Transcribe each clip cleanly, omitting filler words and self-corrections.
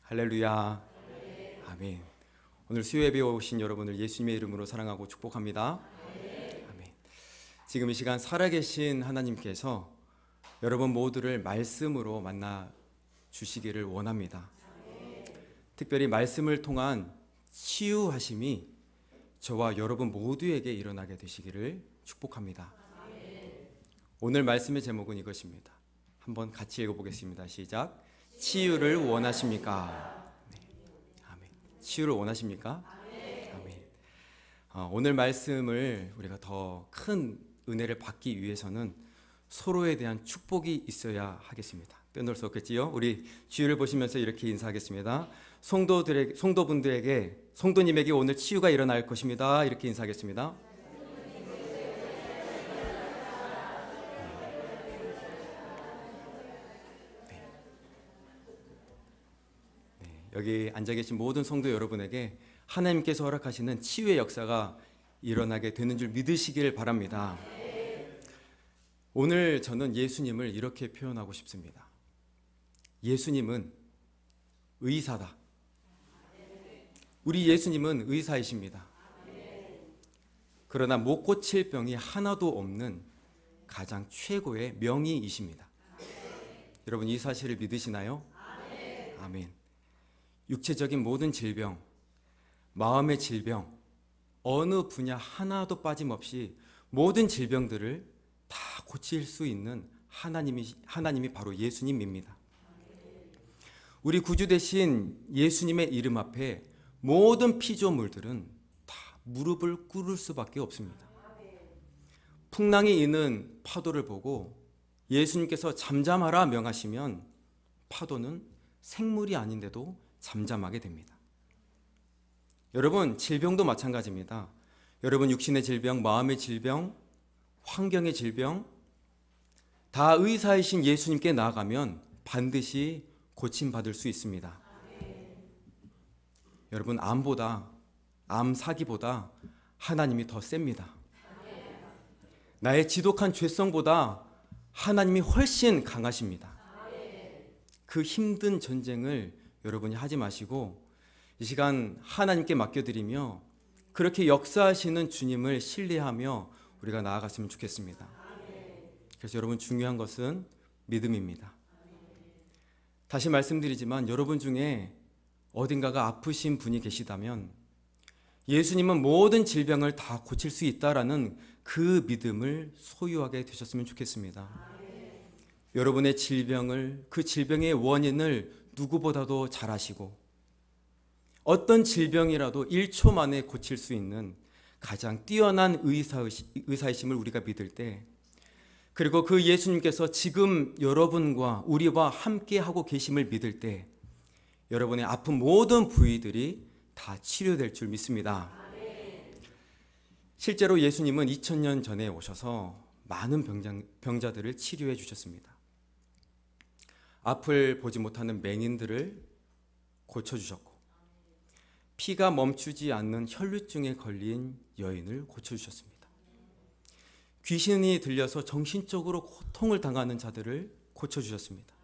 할렐루야. 아멘. 오늘 수요예배에 오신 여러분을 예수님의 이름으로 사랑하고 축복합니다. 아멘. 지금 이 시간 살아계신 하나님께서 여러분 모두를 말씀으로 만나 주시기를 원합니다. 특별히 말씀을 통한 치유하심이 저와 여러분 모두에게 일어나게 되시기를 축복합니다. 오늘 말씀의 제목은 이것입니다. 한번 같이 읽어보겠습니다. 시작. 치유를 원하십니까? 네. 아멘. 치유를 원하십니까? 아멘. 오늘 말씀을 우리가 더 큰 은혜를 받기 위해서는 서로에 대한 축복이 있어야 하겠습니다. 빼놓을 수 없겠지요? 우리 주일을 보시면서 이렇게 인사하겠습니다. 성도분들에게, 성도님에게 오늘 치유가 일어날 것입니다. 이렇게 인사하겠습니다. 여기 앉아 계신 모든 성도 여러분에게 하나님께서 허락하시는 치유의 역사가 일어나게 되는 줄 믿으시길 바랍니다. 오늘 저는 예수님을 이렇게 표현하고 싶습니다. 예수님은 의사다. 우리 예수님은 의사이십니다. 그러나 못 고칠 병이 하나도 없는 가장 최고의 명의이십니다. 여러분 이 사실을 믿으시나요? 아멘. 육체적인 모든 질병, 마음의 질병, 어느 분야 하나도 빠짐없이 모든 질병들을 다 고칠 수 있는 하나님이 바로 예수님입니다. 우리 구주 되신 예수님의 이름 앞에 모든 피조물들은 다 무릎을 꿇을 수밖에 없습니다. 풍랑이 이는 파도를 보고 예수님께서 잠잠하라 명하시면 파도는 생물이 아닌데도 잠잠하게 됩니다. 여러분 질병도 마찬가지입니다. 여러분 육신의 질병, 마음의 질병, 환경의 질병 다 의사이신 예수님께 나아가면 반드시 고침받을 수 있습니다. 여러분 암 사기보다 하나님이 더 셉니다. 나의 지독한 죄성보다 하나님이 훨씬 강하십니다. 그 힘든 전쟁을 여러분이 하지 마시고 이 시간 하나님께 맡겨드리며 그렇게 역사하시는 주님을 신뢰하며 우리가 나아갔으면 좋겠습니다. 그래서 여러분 중요한 것은 믿음입니다. 다시 말씀드리지만 여러분 중에 어딘가가 아프신 분이 계시다면 예수님은 모든 질병을 다 고칠 수 있다라는 그 믿음을 소유하게 되셨으면 좋겠습니다. 여러분의 질병을, 그 질병의 원인을 누구보다도 잘 아시고 어떤 질병이라도 1초 만에 고칠 수 있는 가장 뛰어난 의사이심을 우리가 믿을 때, 그리고 그 예수님께서 지금 여러분과 우리와 함께 하고 계심을 믿을 때 여러분의 아픈 모든 부위들이 다 치료될 줄 믿습니다. 실제로 예수님은 2000년 전에 오셔서 많은 병자들을 치료해 주셨습니다. 앞을 보지 못하는 맹인들을 고쳐주셨고 피가 멈추지 않는 혈류증에 걸린 여인을 고쳐주셨습니다. 귀신이 들려서 정신적으로 고통을 당하는 자들을 고쳐주셨습니다.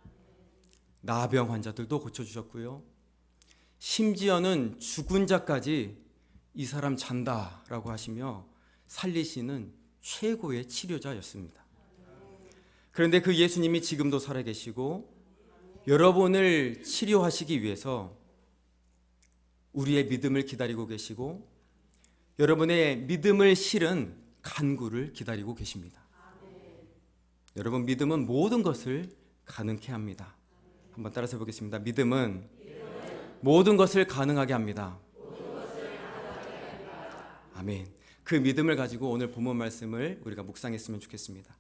나병 환자들도 고쳐주셨고요. 심지어는 죽은 자까지 이 사람 잔다라고 하시며 살리시는 최고의 치료자였습니다. 그런데 그 예수님이 지금도 살아계시고 여러분을 치료하시기 위해서 우리의 믿음을 기다리고 계시고 여러분의 믿음을 실은 간구를 기다리고 계십니다. 여러분 믿음은 모든 것을 가능케 합니다. 한번 따라서 해보겠습니다. 믿음은 모든 것을 가능하게 합니다. 아멘. 그 믿음을 가지고 오늘 본문 말씀을 우리가 묵상했으면 좋겠습니다.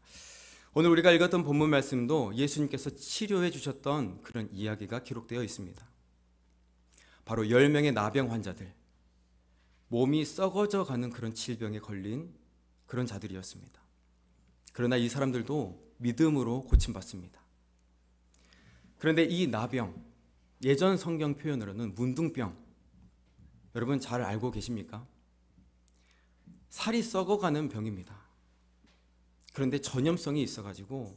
오늘 우리가 읽었던 본문 말씀도 예수님께서 치료해 주셨던 그런 이야기가 기록되어 있습니다. 바로 10명의 나병 환자들, 몸이 썩어져 가는 그런 질병에 걸린 그런 자들이었습니다. 그러나 이 사람들도 믿음으로 고침받습니다. 그런데 이 나병, 예전 성경 표현으로는 문둥병, 여러분 잘 알고 계십니까? 살이 썩어가는 병입니다. 그런데 전염성이 있어가지고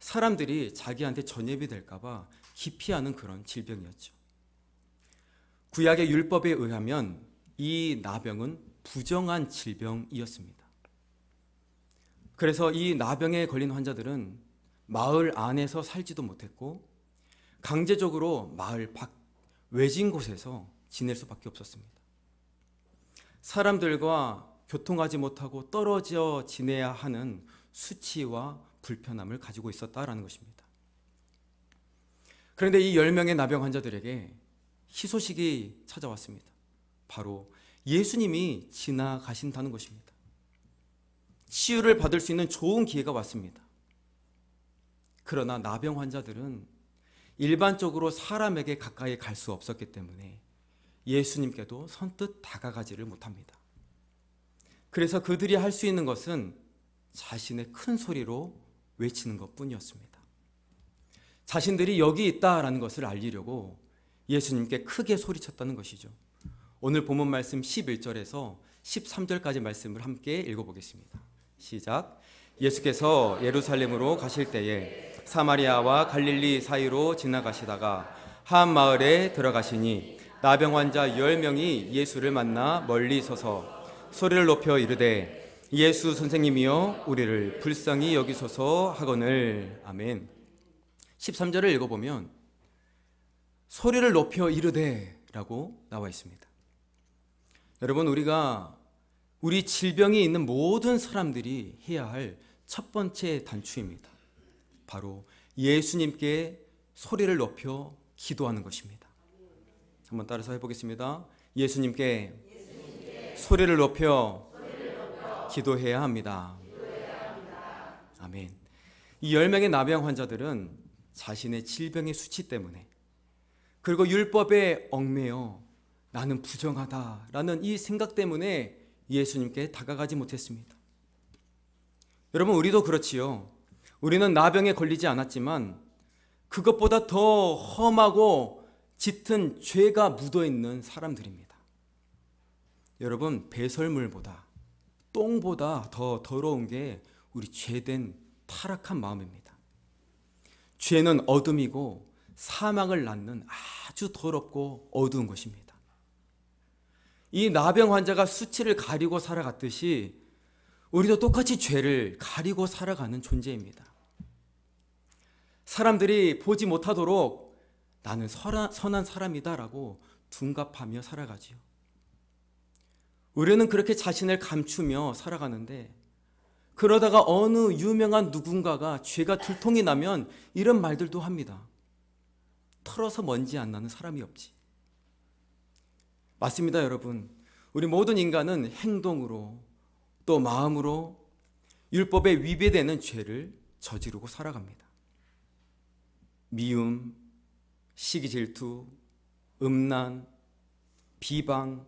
사람들이 자기한테 전염이 될까봐 기피하는 그런 질병이었죠. 구약의 율법에 의하면 이 나병은 부정한 질병이었습니다. 그래서 이 나병에 걸린 환자들은 마을 안에서 살지도 못했고 강제적으로 마을 밖 외진 곳에서 지낼 수밖에 없었습니다. 사람들과 교통하지 못하고 떨어져 지내야 하는 수치와 불편함을 가지고 있었다라는 것입니다. 그런데 이 10명의 나병 환자들에게 희소식이 찾아왔습니다. 바로 예수님이 지나가신다는 것입니다. 치유를 받을 수 있는 좋은 기회가 왔습니다. 그러나 나병 환자들은 일반적으로 사람에게 가까이 갈 수 없었기 때문에 예수님께도 선뜻 다가가지를 못합니다. 그래서 그들이 할 수 있는 것은 자신의 큰 소리로 외치는 것뿐이었습니다. 자신들이 여기 있다라는 것을 알리려고 예수님께 크게 소리쳤다는 것이죠. 오늘 본문 말씀 11절에서 13절까지 말씀을 함께 읽어보겠습니다. 시작. 예수께서 예루살렘으로 가실 때에 사마리아와 갈릴리 사이로 지나가시다가 한 마을에 들어가시니 나병 환자 10명이 예수를 만나 멀리 서서 소리를 높여 이르되 예수 선생님이여 우리를 불쌍히 여기소서 하거늘. 아멘. 13절을 읽어보면 소리를 높여 이르되 라고 나와 있습니다. 여러분, 우리 질병이 있는 모든 사람들이 해야 할 첫 번째 단추입니다. 바로 예수님께 소리를 높여 기도하는 것입니다. 한번 따라서 해보겠습니다. 예수님께 소리를 높여 기도해야 합니다. 아멘. 이 10명의 나병 환자들은 자신의 질병의 수치 때문에 그리고 율법에 얽매여 나는 부정하다라는 이 생각 때문에 예수님께 다가가지 못했습니다. 여러분, 우리도 그렇지요. 우리는 나병에 걸리지 않았지만 그것보다 더 험하고 짙은 죄가 묻어있는 사람들입니다. 여러분, 배설물보다 똥보다 더 더러운 게 우리 죄된 타락한 마음입니다. 죄는 어둠이고 사망을 낳는 아주 더럽고 어두운 것입니다. 이 나병 환자가 수치를 가리고 살아갔듯이 우리도 똑같이 죄를 가리고 살아가는 존재입니다. 사람들이 보지 못하도록 나는 선한 사람이다라고 둔갑하며 살아가지요. 우리는 그렇게 자신을 감추며 살아가는데 그러다가 어느 유명한 누군가가 죄가 들통이 나면 이런 말들도 합니다. 털어서 먼지 안 나는 사람이 없지. 맞습니다, 여러분. 우리 모든 인간은 행동으로 또 마음으로 율법에 위배되는 죄를 저지르고 살아갑니다. 미움, 시기 질투, 음란, 비방,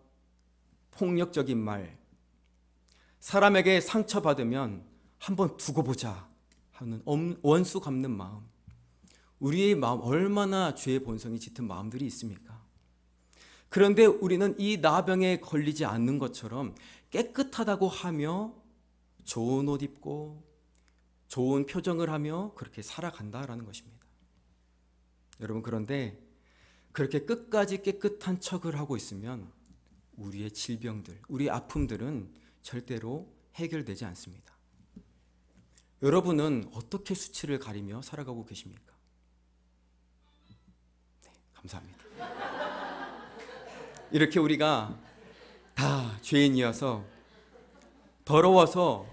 폭력적인 말, 사람에게 상처받으면 한번 두고 보자 하는 원수 갚는 마음, 우리의 마음 얼마나 죄의 본성이 짙은 마음들이 있습니까? 그런데 우리는 이 나병에 걸리지 않는 것처럼 깨끗하다고 하며 좋은 옷 입고 좋은 표정을 하며 그렇게 살아간다라는 것입니다. 여러분, 그런데 그렇게 끝까지 깨끗한 척을 하고 있으면 우리의 질병들, 우리의 아픔들은 절대로 해결되지 않습니다. 여러분은 어떻게 수치를 가리며 살아가고 계십니까? 네, 감사합니다. 이렇게 우리가 다 죄인이어서 더러워서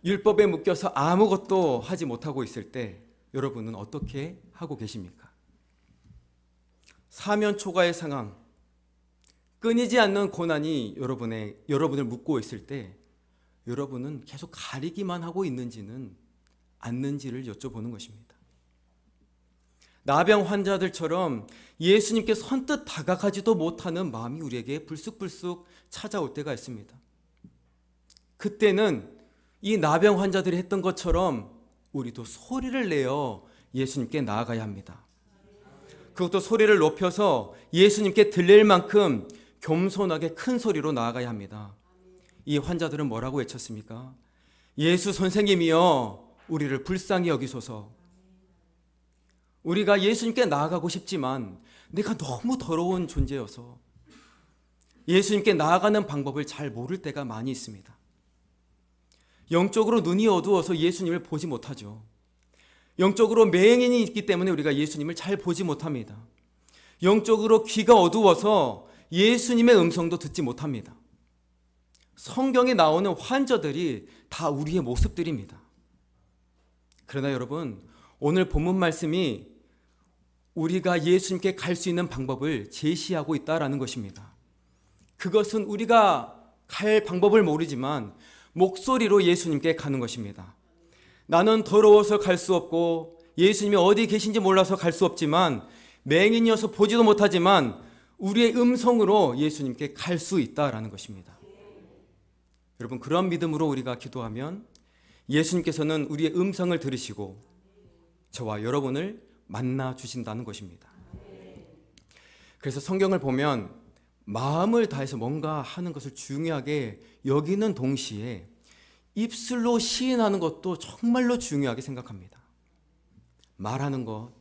율법에 묶여서 아무것도 하지 못하고 있을 때 여러분은 어떻게 하고 계십니까? 사면초가의 상황, 끊이지 않는 고난이 여러분을 묶고 있을 때 여러분은 계속 가리기만 하고 있는지는 않는지를 여쭤보는 것입니다. 나병 환자들처럼 예수님께 선뜻 다가가지도 못하는 마음이 우리에게 불쑥불쑥 찾아올 때가 있습니다. 그때는 이 나병 환자들이 했던 것처럼 우리도 소리를 내어 예수님께 나아가야 합니다. 그것도 소리를 높여서 예수님께 들릴 만큼 겸손하게 큰 소리로 나아가야 합니다. 이 환자들은 뭐라고 외쳤습니까? 예수 선생님이여 우리를 불쌍히 여기소서. 우리가 예수님께 나아가고 싶지만 내가 너무 더러운 존재여서 예수님께 나아가는 방법을 잘 모를 때가 많이 있습니다. 영적으로 눈이 어두워서 예수님을 보지 못하죠. 영적으로 맹인이 있기 때문에 우리가 예수님을 잘 보지 못합니다. 영적으로 귀가 어두워서 예수님의 음성도 듣지 못합니다. 성경에 나오는 환자들이 다 우리의 모습들입니다. 그러나 여러분, 오늘 본문 말씀이 우리가 예수님께 갈 수 있는 방법을 제시하고 있다라는 것입니다. 그것은 우리가 갈 방법을 모르지만 목소리로 예수님께 가는 것입니다. 나는 더러워서 갈 수 없고 예수님이 어디 계신지 몰라서 갈 수 없지만 맹인이어서 보지도 못하지만 우리의 음성으로 예수님께 갈 수 있다라는 것입니다. 여러분, 그런 믿음으로 우리가 기도하면 예수님께서는 우리의 음성을 들으시고 저와 여러분을 만나 주신다는 것입니다. 그래서 성경을 보면 마음을 다해서 뭔가 하는 것을 중요하게 여기는 동시에 입술로 시인하는 것도 정말로 중요하게 생각합니다. 말하는 것,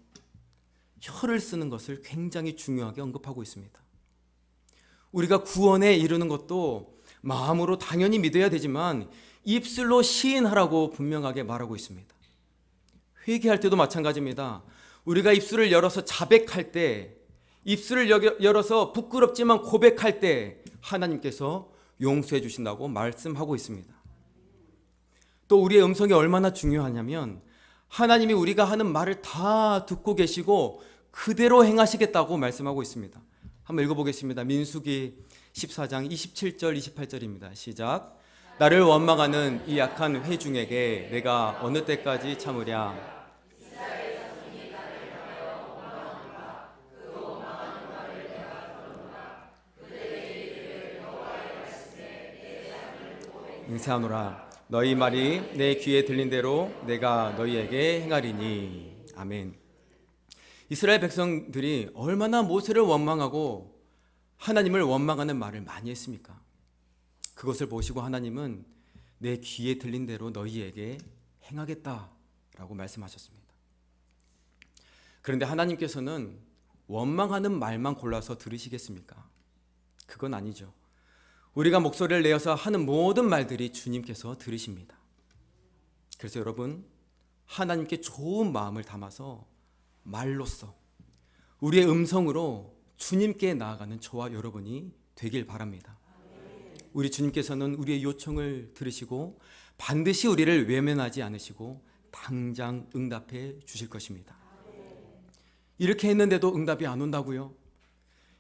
혀를 쓰는 것을 굉장히 중요하게 언급하고 있습니다. 우리가 구원에 이르는 것도 마음으로 당연히 믿어야 되지만 입술로 시인하라고 분명하게 말하고 있습니다. 회개할 때도 마찬가지입니다. 우리가 입술을 열어서 자백할 때, 입술을 열어서 부끄럽지만 고백할 때 하나님께서 용서해 주신다고 말씀하고 있습니다. 또 우리의 음성이 얼마나 중요하냐면 하나님이 우리가 하는 말을 다 듣고 계시고 그대로 행하시겠다고 말씀하고 있습니다. 한번 읽어보겠습니다. 민수기 14장 27절 28절입니다. 시작. 나를 원망하는 이 약한 회중에게 내가 어느 때까지 참으랴. 응세하노라. 너희 말이 내 귀에 들린 대로 내가 너희에게 행하리니. 아멘. 이스라엘 백성들이 얼마나 모세를 원망하고 하나님을 원망하는 말을 많이 했습니까? 그것을 보시고 하나님은 내 귀에 들린 대로 너희에게 행하겠다라고 말씀하셨습니다. 그런데 하나님께서는 원망하는 말만 골라서 들으시겠습니까? 그건 아니죠. 우리가 목소리를 내어서 하는 모든 말들이 주님께서 들으십니다. 그래서 여러분, 하나님께 좋은 마음을 담아서 말로써 우리의 음성으로 주님께 나아가는 저와 여러분이 되길 바랍니다. 우리 주님께서는 우리의 요청을 들으시고 반드시 우리를 외면하지 않으시고 당장 응답해 주실 것입니다. 이렇게 했는데도 응답이 안 온다고요?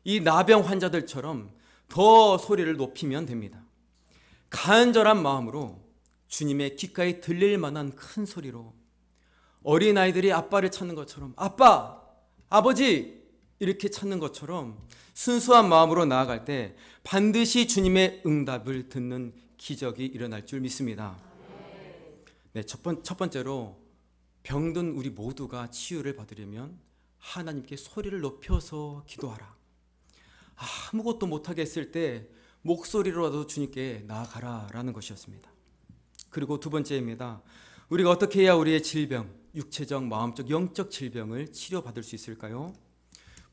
이 나병 환자들처럼 더 소리를 높이면 됩니다. 간절한 마음으로 주님의 귓가에 들릴 만한 큰 소리로 어린아이들이 아빠를 찾는 것처럼 아빠, 아버지 이렇게 찾는 것처럼 순수한 마음으로 나아갈 때 반드시 주님의 응답을 듣는 기적이 일어날 줄 믿습니다. 네, 첫 번째로 병든 우리 모두가 치유를 받으려면 하나님께 소리를 높여서 기도하라. 아무것도 못하게 했을 때 목소리로라도 주님께 나아가라라는 것이었습니다. 그리고 두 번째입니다. 우리가 어떻게 해야 우리의 질병, 육체적, 마음적, 영적 질병을 치료받을 수 있을까요?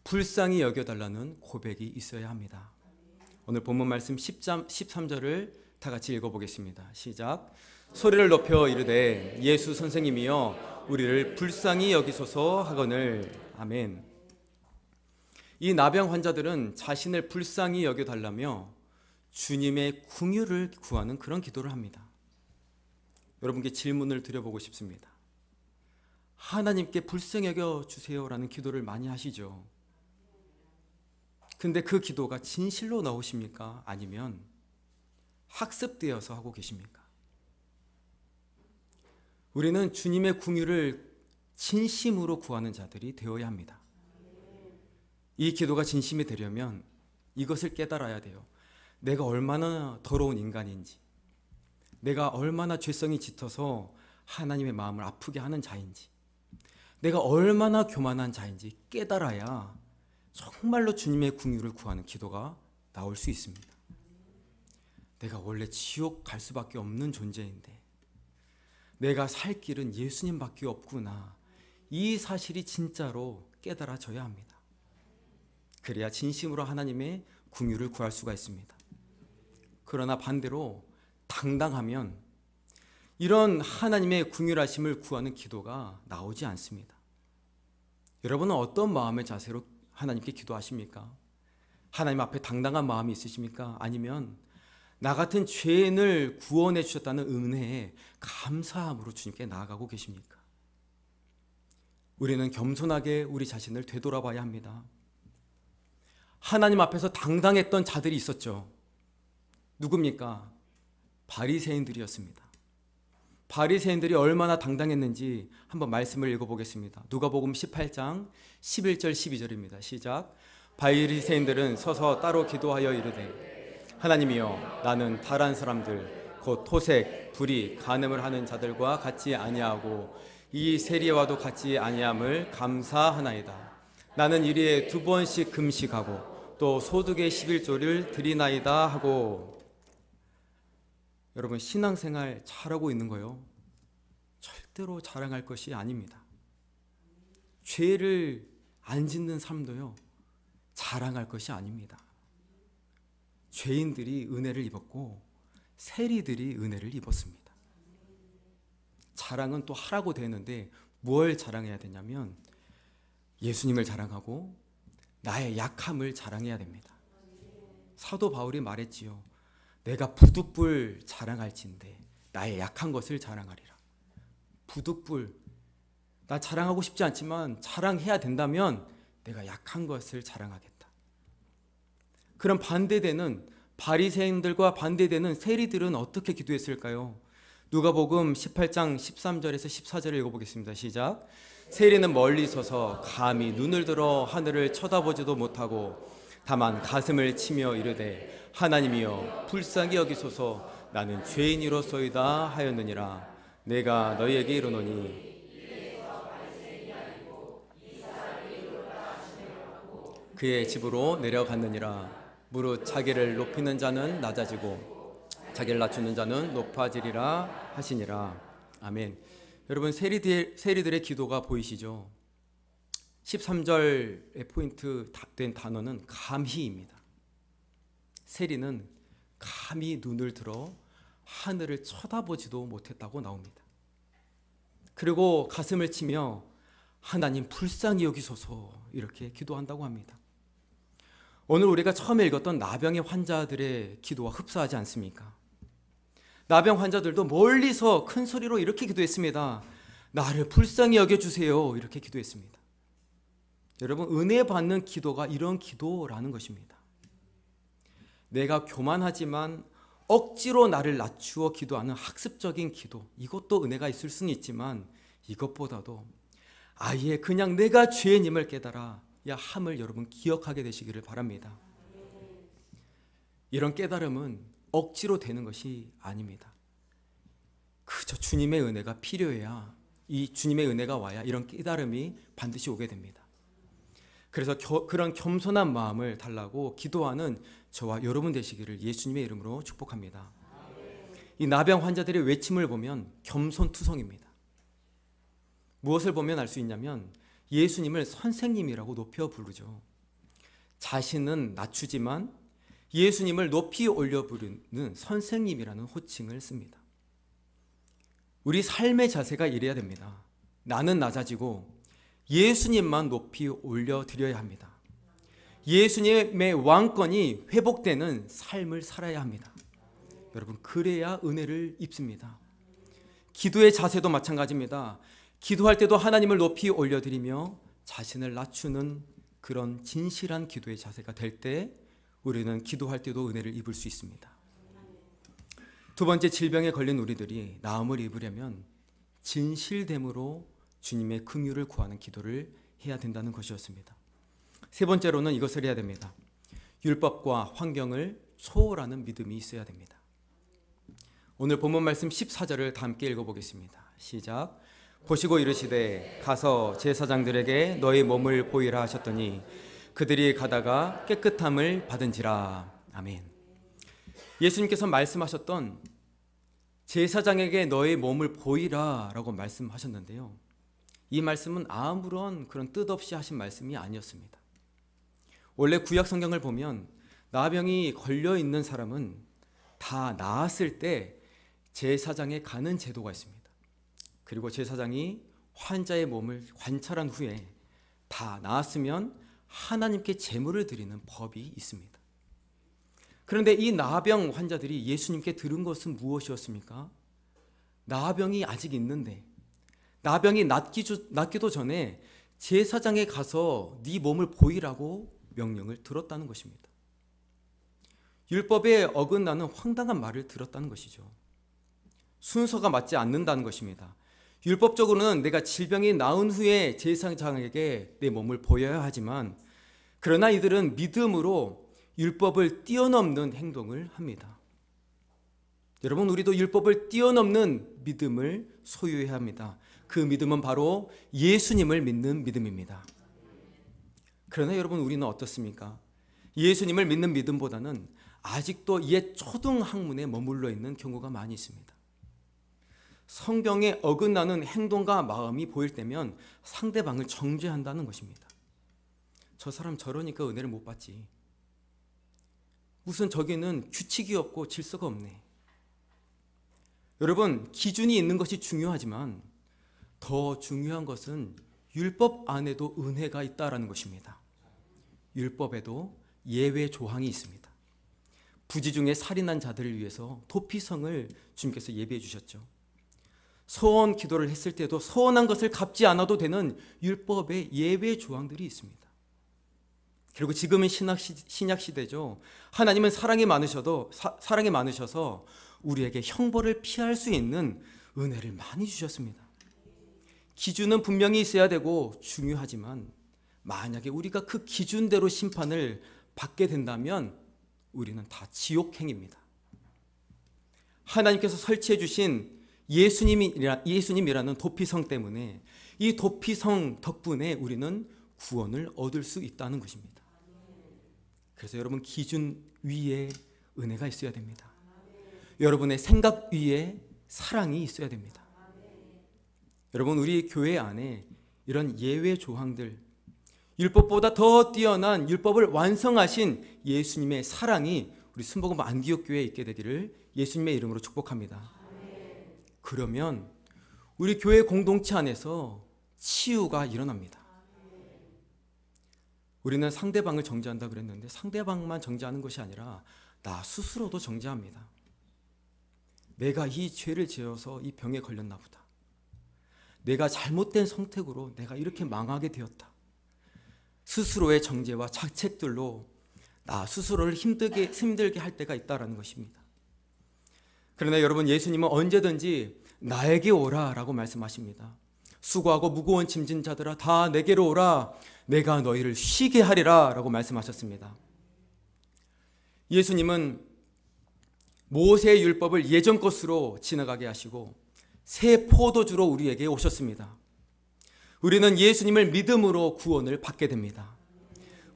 불쌍히 여겨달라는 고백이 있어야 합니다. 오늘 본문 말씀 13절을 다 같이 읽어보겠습니다. 시작. 소리를 높여 이르되 예수 선생님이여 우리를 불쌍히 여기소서 하거늘. 아멘. 이 나병 환자들은 자신을 불쌍히 여겨달라며 주님의 긍휼을 구하는 그런 기도를 합니다. 여러분께 질문을 드려보고 싶습니다. 하나님께 불쌍히 여겨주세요라는 기도를 많이 하시죠. 근데 그 기도가 진실로 나오십니까? 아니면 학습되어서 하고 계십니까? 우리는 주님의 긍휼을 진심으로 구하는 자들이 되어야 합니다. 이 기도가 진심이 되려면 이것을 깨달아야 돼요. 내가 얼마나 더러운 인간인지, 내가 얼마나 죄성이 짙어서 하나님의 마음을 아프게 하는 자인지, 내가 얼마나 교만한 자인지 깨달아야 정말로 주님의 긍휼을 구하는 기도가 나올 수 있습니다. 내가 원래 지옥 갈 수밖에 없는 존재인데 내가 살 길은 예수님밖에 없구나. 이 사실이 진짜로 깨달아져야 합니다. 그래야 진심으로 하나님의 긍휼을 구할 수가 있습니다. 그러나 반대로 당당하면 이런 하나님의 긍휼하심을 구하는 기도가 나오지 않습니다. 여러분은 어떤 마음의 자세로 하나님께 기도하십니까? 하나님 앞에 당당한 마음이 있으십니까? 아니면 나 같은 죄인을 구원해 주셨다는 은혜에 감사함으로 주님께 나아가고 계십니까? 우리는 겸손하게 우리 자신을 되돌아봐야 합니다. 하나님 앞에서 당당했던 자들이 있었죠. 누굽니까? 바리새인들이었습니다. 바리새인들이 얼마나 당당했는지 한번 말씀을 읽어보겠습니다. 누가복음 18장 11절 12절입니다. 시작. 바리새인들은 서서 따로 기도하여 이르되 하나님이여 나는 다른 사람들 곧 토색, 불의, 간음을 하는 자들과 같이 아니하고 이 세리와도 같이 아니함을 감사하나이다. 나는 일일에 2번씩 금식하고 또 소득의 11조를 드리나이다 하고. 여러분, 신앙생활 잘하고 있는 거요, 절대로 자랑할 것이 아닙니다. 죄를 안 짓는 삶도요, 자랑할 것이 아닙니다. 죄인들이 은혜를 입었고 세리들이 은혜를 입었습니다. 자랑은 또 하라고 되는데 뭘 자랑해야 되냐면 예수님을 자랑하고 나의 약함을 자랑해야 됩니다. 사도 바울이 말했지요. 내가 부득불 자랑할진대 나의 약한 것을 자랑하리라. 부득불, 나 자랑하고 싶지 않지만 자랑해야 된다면 내가 약한 것을 자랑하겠다. 그럼 반대되는 바리새인들과 반대되는 세리들은 어떻게 기도했을까요? 누가복음 18장 13절에서 14절을 읽어보겠습니다. 시작. 세리는 멀리 서서 감히 눈을 들어 하늘을 쳐다보지도 못하고 다만 가슴을 치며 이르되 하나님이여 불쌍히 여기소서 나는 죄인이로소이다 하였느니라. 내가 너희에게 이르노니 그의 집으로 내려갔느니라. 무릇 자기를 높이는 자는 낮아지고 자기를 낮추는 자는 높아지리라 하시니라. 아멘. 여러분, 세리들의 기도가 보이시죠? 13절의 포인트 된 단어는 감히입니다. 세리는 감히 눈을 들어 하늘을 쳐다보지도 못했다고 나옵니다. 그리고 가슴을 치며 하나님 불쌍히 여기소서 이렇게 기도한다고 합니다. 오늘 우리가 처음에 읽었던 나병의 환자들의 기도와 흡사하지 않습니까? 나병 환자들도 멀리서 큰 소리로 이렇게 기도했습니다. 나를 불쌍히 여겨주세요 이렇게 기도했습니다. 여러분, 은혜 받는 기도가 이런 기도라는 것입니다. 내가 교만하지만 억지로 나를 낮추어 기도하는 학습적인 기도, 이것도 은혜가 있을 수는 있지만 이것보다도 아예 그냥 내가 죄인임을 깨달아 야 함을 여러분 기억하게 되시기를 바랍니다. 이런 깨달음은 억지로 되는 것이 아닙니다. 그저 주님의 은혜가 필요해야, 이 주님의 은혜가 와야 이런 깨달음이 반드시 오게 됩니다. 그래서 그런 겸손한 마음을 달라고 기도하는 저와 여러분 되시기를 예수님의 이름으로 축복합니다. 이 나병 환자들의 외침을 보면 겸손투성입니다. 무엇을 보면 알 수 있냐면 예수님을 선생님이라고 높여 부르죠. 자신은 낮추지만 예수님을 높이 올려 부르는 선생님이라는 호칭을 씁니다. 우리 삶의 자세가 이래야 됩니다. 나는 낮아지고 예수님만 높이 올려드려야 합니다. 예수님의 왕권이 회복되는 삶을 살아야 합니다. 여러분, 그래야 은혜를 입습니다. 기도의 자세도 마찬가지입니다. 기도할 때도 하나님을 높이 올려드리며 자신을 낮추는 그런 진실한 기도의 자세가 될 때 우리는 기도할 때도 은혜를 입을 수 있습니다. 두 번째, 질병에 걸린 우리들이 나음을 입으려면 진실됨으로 주님의 긍휼을 구하는 기도를 해야 된다는 것이었습니다. 세 번째로는 이것을 해야 됩니다. 율법과 환경을 초월하는 믿음이 있어야 됩니다. 오늘 본문 말씀 14절을 다 함께 읽어보겠습니다. 시작. 보시고 이르시되 가서 제사장들에게 너희 몸을 보이라 하셨더니 그들이 가다가 깨끗함을 받은지라. 아멘. 예수님께서 말씀하셨던 제사장에게 너의 몸을 보이라 라고 말씀하셨는데요, 이 말씀은 아무런 그런 뜻없이 하신 말씀이 아니었습니다. 원래 구약 성경을 보면 나병이 걸려 있는 사람은 다 나았을 때 제사장에 가는 제도가 있습니다. 그리고 제사장이 환자의 몸을 관찰한 후에 다 나았으면 하나님께 제물을 드리는 법이 있습니다. 그런데 이 나병 환자들이 예수님께 들은 것은 무엇이었습니까? 나병이 아직 있는데, 나병이 낫기도 전에 제사장에 가서 네 몸을 보이라고 명령을 들었다는 것입니다. 율법에 어긋나는 황당한 말을 들었다는 것이죠. 순서가 맞지 않는다는 것입니다. 율법적으로는 내가 질병이 나은 후에 제사장에게 내 몸을 보여야 하지만, 그러나 이들은 믿음으로 율법을 뛰어넘는 행동을 합니다. 여러분, 우리도 율법을 뛰어넘는 믿음을 소유해야 합니다. 그 믿음은 바로 예수님을 믿는 믿음입니다. 그러나 여러분, 우리는 어떻습니까? 예수님을 믿는 믿음보다는 아직도 옛 초등 학문에 머물러 있는 경우가 많이 있습니다. 성경에 어긋나는 행동과 마음이 보일 때면 상대방을 정죄한다는 것입니다. 저 사람 저러니까 은혜를 못 받지. 무슨 저기는 규칙이 없고 질서가 없네. 여러분, 기준이 있는 것이 중요하지만 더 중요한 것은 율법 안에도 은혜가 있다라는 것입니다. 율법에도 예외 조항이 있습니다. 부지 중에 살인한 자들을 위해서 도피성을 주님께서 예비해 주셨죠. 소원 기도를 했을 때도 소원한 것을 갚지 않아도 되는 율법의 예외 조항들이 있습니다. 그리고 지금은 신약 시대죠. 하나님은 사랑이 많으셔서 우리에게 형벌을 피할 수 있는 은혜를 많이 주셨습니다. 기준은 분명히 있어야 되고 중요하지만 만약에 우리가 그 기준대로 심판을 받게 된다면 우리는 다 지옥행입니다. 하나님께서 설치해 주신 예수님이라는 도피성 때문에, 이 도피성 덕분에 우리는 구원을 얻을 수 있다는 것입니다. 그래서 여러분, 기준 위에 은혜가 있어야 됩니다. 여러분의 생각 위에 사랑이 있어야 됩니다. 여러분, 우리 교회 안에 이런 예외 조항들, 율법보다 더 뛰어난 율법을 완성하신 예수님의 사랑이 우리 순복음 안디옥 교회에 있게 되기를 예수님의 이름으로 축복합니다. 그러면 우리 교회 공동체 안에서 치유가 일어납니다. 우리는 상대방을 정죄한다 그랬는데 상대방만 정죄하는 것이 아니라 나 스스로도 정죄합니다. 내가 이 죄를 지어서 이 병에 걸렸나 보다. 내가 잘못된 선택으로 내가 이렇게 망하게 되었다. 스스로의 정죄와 자책들로 나 스스로를 힘들게 할 때가 있다는 것입니다. 그러나 여러분, 예수님은 언제든지 나에게 오라 라고 말씀하십니다. 수고하고 무거운 짐진 자들아 다 내게로 오라, 내가 너희를 쉬게 하리라 라고 말씀하셨습니다. 예수님은 모세의 율법을 예전 것으로 지나가게 하시고 새 포도주로 우리에게 오셨습니다. 우리는 예수님을 믿음으로 구원을 받게 됩니다.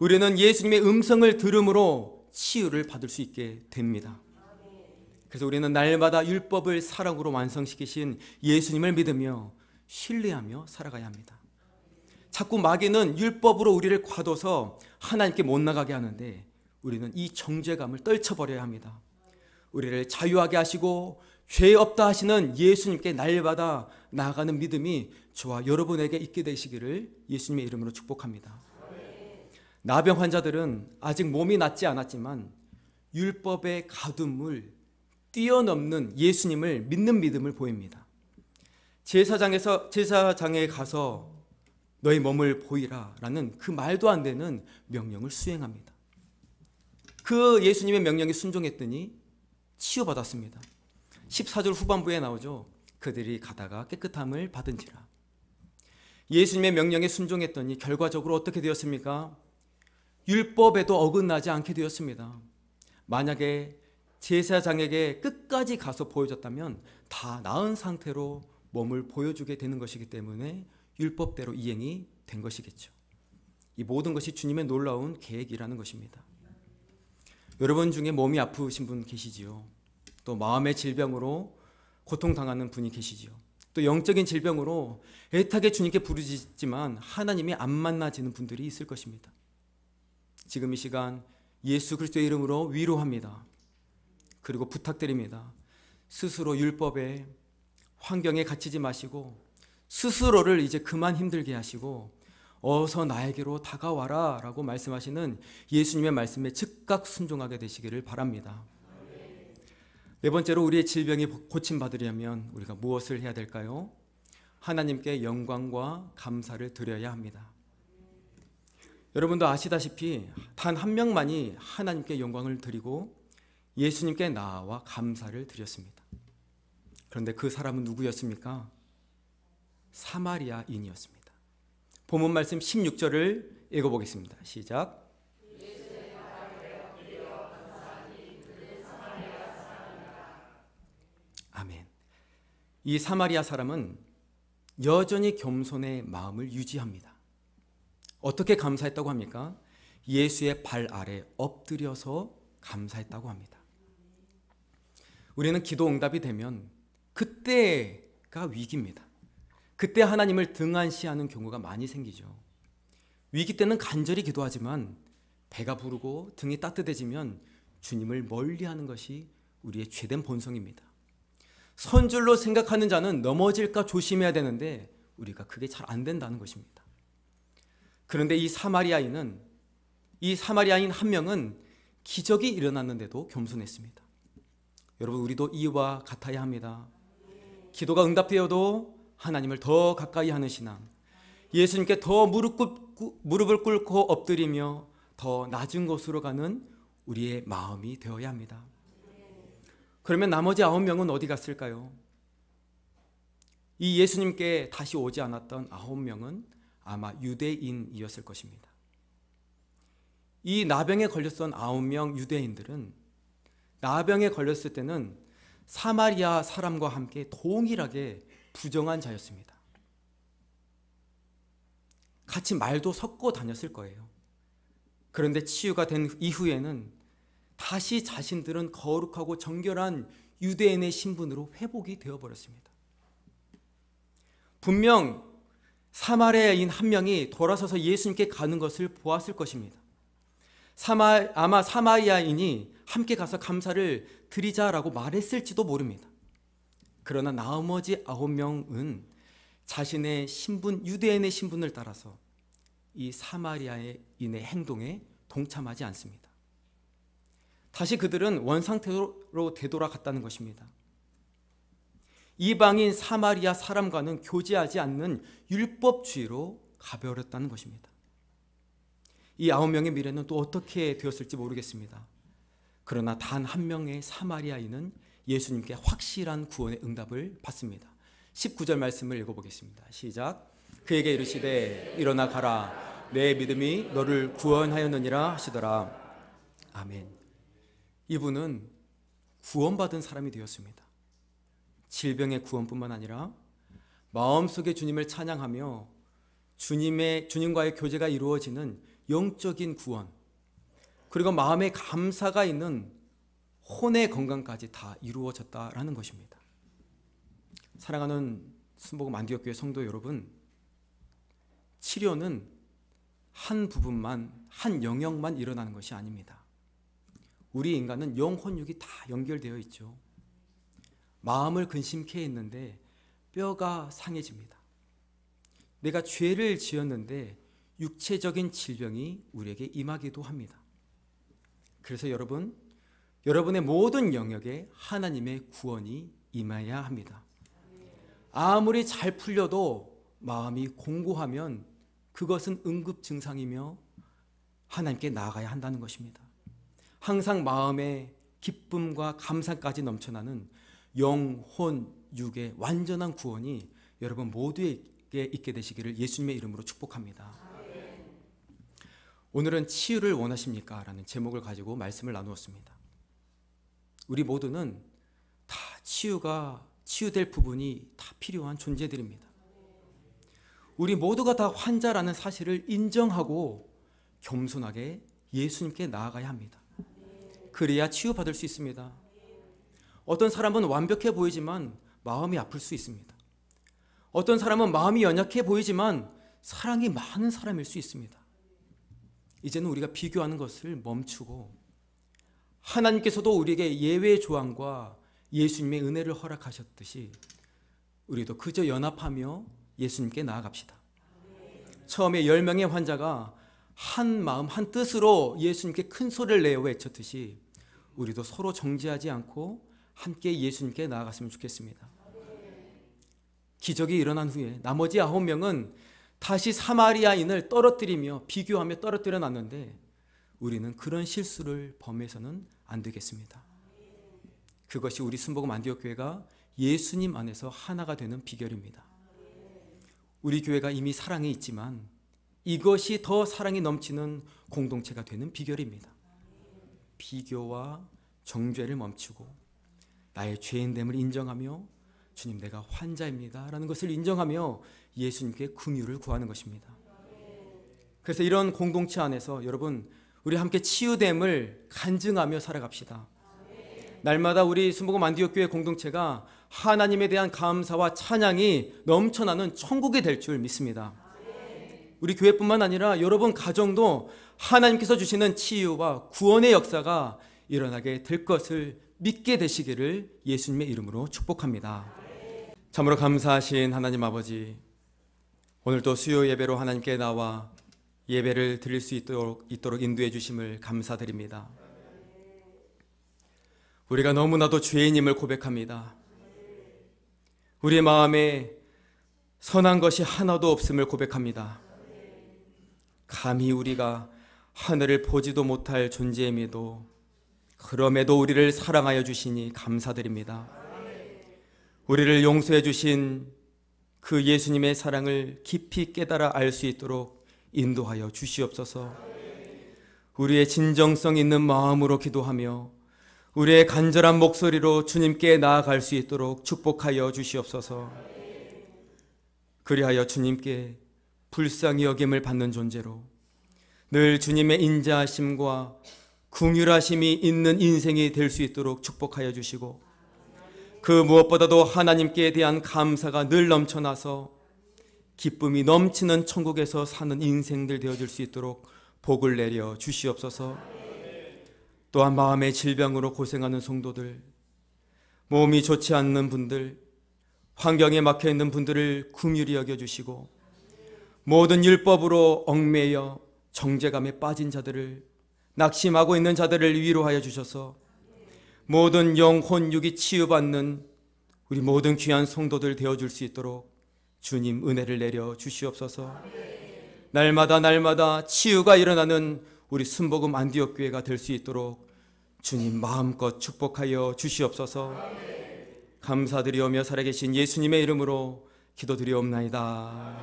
우리는 예수님의 음성을 들음으로 치유를 받을 수 있게 됩니다. 그래서 우리는 날마다 율법을 사랑으로 완성시키신 예수님을 믿으며 신뢰하며 살아가야 합니다. 자꾸 마귀는 율법으로 우리를 가둬서 하나님께 못 나가게 하는데 우리는 이 정죄감을 떨쳐버려야 합니다. 우리를 자유하게 하시고 죄 없다 하시는 예수님께 날마다 나아가는 믿음이 저와 여러분에게 있게 되시기를 예수님의 이름으로 축복합니다. 나병 환자들은 아직 몸이 낫지 않았지만 율법의 가둠을 뛰어넘는 예수님을 믿는 믿음을 보입니다. 제사장에 가서 너희 몸을 보이라 라는 그 말도 안 되는 명령을 수행합니다. 그 예수님의 명령에 순종했더니 치유받았습니다. 14절 후반부에 나오죠. 그들이 가다가 깨끗함을 받은지라. 예수님의 명령에 순종했더니 결과적으로 어떻게 되었습니까? 율법에도 어긋나지 않게 되었습니다. 만약에 제사장에게 끝까지 가서 보여줬다면 다 나은 상태로 몸을 보여주게 되는 것이기 때문에 율법대로 이행이 된 것이겠죠. 이 모든 것이 주님의 놀라운 계획이라는 것입니다. 여러분 중에 몸이 아프신 분 계시지요. 또 마음의 질병으로 고통당하는 분이 계시지요. 또 영적인 질병으로 애타게 주님께 부르짖지만 하나님이 안 만나지는 분들이 있을 것입니다. 지금 이 시간 예수 그리스도의 이름으로 위로합니다. 그리고 부탁드립니다. 스스로 율법에 환경에 갇히지 마시고 스스로를 이제 그만 힘들게 하시고 어서 나에게로 다가와라 라고 말씀하시는 예수님의 말씀에 즉각 순종하게 되시기를 바랍니다. 네 번째로 우리의 질병이 고침받으려면 우리가 무엇을 해야 될까요? 하나님께 영광과 감사를 드려야 합니다. 여러분도 아시다시피 단 한 명만이 하나님께 영광을 드리고 예수님께 나아와 감사를 드렸습니다. 그런데 그 사람은 누구였습니까? 사마리아인이었습니다. 본문 말씀 16절을 읽어보겠습니다. 시작. 아멘. 이 사마리아 사람은 여전히 겸손의 마음을 유지합니다. 어떻게 감사했다고 합니까? 예수의 발 아래 엎드려서 감사했다고 합니다. 우리는 기도 응답이 되면 그때가 위기입니다. 그때 하나님을 등한시하는 경우가 많이 생기죠. 위기 때는 간절히 기도하지만 배가 부르고 등이 따뜻해지면 주님을 멀리하는 것이 우리의 죄된 본성입니다. 선줄로 생각하는 자는 넘어질까 조심해야 되는데 우리가 그게 잘 안 된다는 것입니다. 그런데 이 사마리아인 한 명은 기적이 일어났는데도 겸손했습니다. 여러분, 우리도 이와 같아야 합니다. 기도가 응답되어도 하나님을 더 가까이 하는 신앙, 예수님께 더 무릎을 꿇고 엎드리며 더 낮은 곳으로 가는 우리의 마음이 되어야 합니다. 그러면 나머지 9명은 어디 갔을까요? 이 예수님께 다시 오지 않았던 9명은 아마 유대인이었을 것입니다. 이 나병에 걸렸던 9명 유대인들은 나병에 걸렸을 때는 사마리아 사람과 함께 동일하게 부정한 자였습니다. 같이 말도 섞고 다녔을 거예요. 그런데 치유가 된 이후에는 다시 자신들은 거룩하고 정결한 유대인의 신분으로 회복이 되어버렸습니다. 분명 사마리아인 한 명이 돌아서서 예수님께 가는 것을 보았을 것입니다. 아마 사마리아인이 함께 가서 감사를 드리자라고 말했을지도 모릅니다. 그러나 나머지 9명은 자신의 신분, 유대인의 신분을 따라서 이 사마리아인의 행동에 동참하지 않습니다. 다시 그들은 원상태로 되돌아갔다는 것입니다. 이방인 사마리아 사람과는 교제하지 않는 율법주의로 가버렸다는 것입니다. 이 9명의 미래는 또 어떻게 되었을지 모르겠습니다. 그러나 단 한 명의 사마리아인은 예수님께 확실한 구원의 응답을 받습니다. 19절 말씀을 읽어보겠습니다. 시작. 그에게 이르시되 일어나 가라, 내 믿음이 너를 구원하였느니라 하시더라. 아멘. 이분은 구원받은 사람이 되었습니다. 질병의 구원뿐만 아니라 마음속에 주님을 찬양하며 주님과의 교제가 이루어지는 영적인 구원, 그리고 마음에 감사가 있는 혼의 건강까지 다 이루어졌다라는 것입니다. 사랑하는 순복음 안디옥교회 성도 여러분, 치료는 한 부분만, 한 영역만 일어나는 것이 아닙니다. 우리 인간은 영혼육이 다 연결되어 있죠. 마음을 근심케 했는데 뼈가 상해집니다. 내가 죄를 지었는데 육체적인 질병이 우리에게 임하기도 합니다. 그래서 여러분의 모든 영역에 하나님의 구원이 임해야 합니다. 아무리 잘 풀려도 마음이 공고하면 그것은 응급 증상이며 하나님께 나아가야 한다는 것입니다. 항상 마음에 기쁨과 감사까지 넘쳐나는 영혼, 육의 완전한 구원이 여러분 모두에게 있게 되시기를 예수님의 이름으로 축복합니다. 오늘은 치유를 원하십니까? 라는 제목을 가지고 말씀을 나누었습니다. 우리 모두는 다 치유될 부분이 다 필요한 존재들입니다. 우리 모두가 다 환자라는 사실을 인정하고 겸손하게 예수님께 나아가야 합니다. 그래야 치유받을 수 있습니다. 어떤 사람은 완벽해 보이지만 마음이 아플 수 있습니다. 어떤 사람은 마음이 연약해 보이지만 사랑이 많은 사람일 수 있습니다. 이제는 우리가 비교하는 것을 멈추고 하나님께서도 우리에게 예외 조항과 예수님의 은혜를 허락하셨듯이 우리도 그저 연합하며 예수님께 나아갑시다. 처음에 10명의 환자가 한 마음 한 뜻으로 예수님께 큰 소리를 내어 외쳤듯이 우리도 서로 정죄하지 않고 함께 예수님께 나아갔으면 좋겠습니다. 기적이 일어난 후에 나머지 9명은 다시 사마리아인을 떨어뜨리며 비교하며 떨어뜨려 놨는데 우리는 그런 실수를 범해서는 안 되겠습니다. 그것이 우리 순복음 안디옥 교회가 예수님 안에서 하나가 되는 비결입니다. 우리 교회가 이미 사랑이 있지만 이것이 더 사랑이 넘치는 공동체가 되는 비결입니다. 비교와 정죄를 멈추고 나의 죄인됨을 인정하며 주님 내가 환자입니다 라는 것을 인정하며 예수님께 긍휼을 구하는 것입니다. 그래서 이런 공동체 안에서 여러분 우리 함께 치유됨을 간증하며 살아갑시다. 날마다 우리 순복음 안디옥 교회 공동체가 하나님에 대한 감사와 찬양이 넘쳐나는 천국이 될 줄 믿습니다. 우리 교회뿐만 아니라 여러분 가정도 하나님께서 주시는 치유와 구원의 역사가 일어나게 될 것을 믿게 되시기를 예수님의 이름으로 축복합니다. 참으로 감사하신 하나님 아버지, 오늘도 수요 예배로 하나님께 나와 예배를 드릴 수 있도록 인도해 주심을 감사드립니다. 우리가 너무나도 죄인임을 고백합니다. 우리의 마음에 선한 것이 하나도 없음을 고백합니다. 감히 우리가 하늘을 보지도 못할 존재임에도 그럼에도 우리를 사랑하여 주시니 감사드립니다. 우리를 용서해 주신 그 예수님의 사랑을 깊이 깨달아 알 수 있도록 인도하여 주시옵소서. 우리의 진정성 있는 마음으로 기도하며 우리의 간절한 목소리로 주님께 나아갈 수 있도록 축복하여 주시옵소서. 그리하여 주님께 불쌍히 여김을 받는 존재로 늘 주님의 인자하심과 긍휼하심이 있는 인생이 될 수 있도록 축복하여 주시고 그 무엇보다도 하나님께 대한 감사가 늘 넘쳐나서 기쁨이 넘치는 천국에서 사는 인생들 되어줄 수 있도록 복을 내려 주시옵소서. 또한 마음의 질병으로 고생하는 성도들, 몸이 좋지 않는 분들, 환경에 막혀있는 분들을 긍휼히 여겨주시고 모든 율법으로 얽매여 정죄감에 빠진 자들을, 낙심하고 있는 자들을 위로하여 주셔서 모든 영혼 육이 치유받는 우리 모든 귀한 성도들 되어줄 수 있도록 주님 은혜를 내려 주시옵소서. 날마다 치유가 일어나는 우리 순복음 안디옥 교회가 될 수 있도록 주님 마음껏 축복하여 주시옵소서. 감사드리오며 살아계신 예수님의 이름으로 기도드리옵나이다.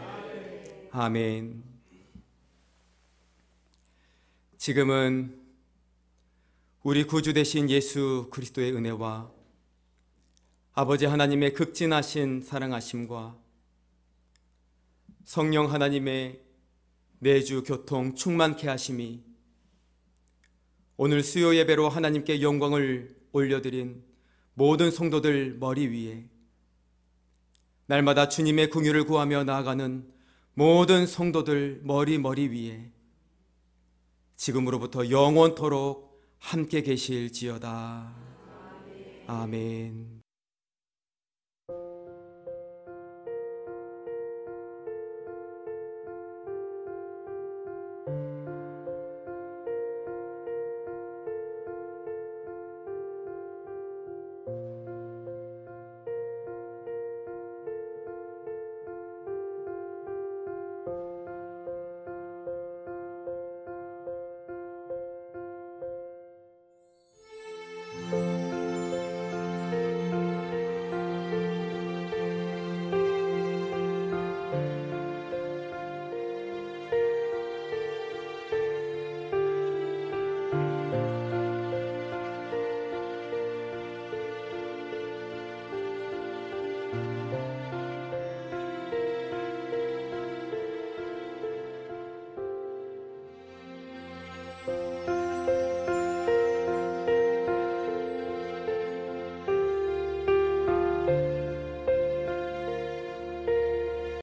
아멘. 지금은 우리 구주 되신 예수 그리스도의 은혜와 아버지 하나님의 극진하신 사랑하심과 성령 하나님의 내주 교통 충만케 하심이 오늘 수요 예배로 하나님께 영광을 올려드린 모든 성도들 머리 위에, 날마다 주님의 긍휼을 구하며 나아가는 모든 성도들 머리 위에 지금으로부터 영원토록 함께 계실지어다. 아멘.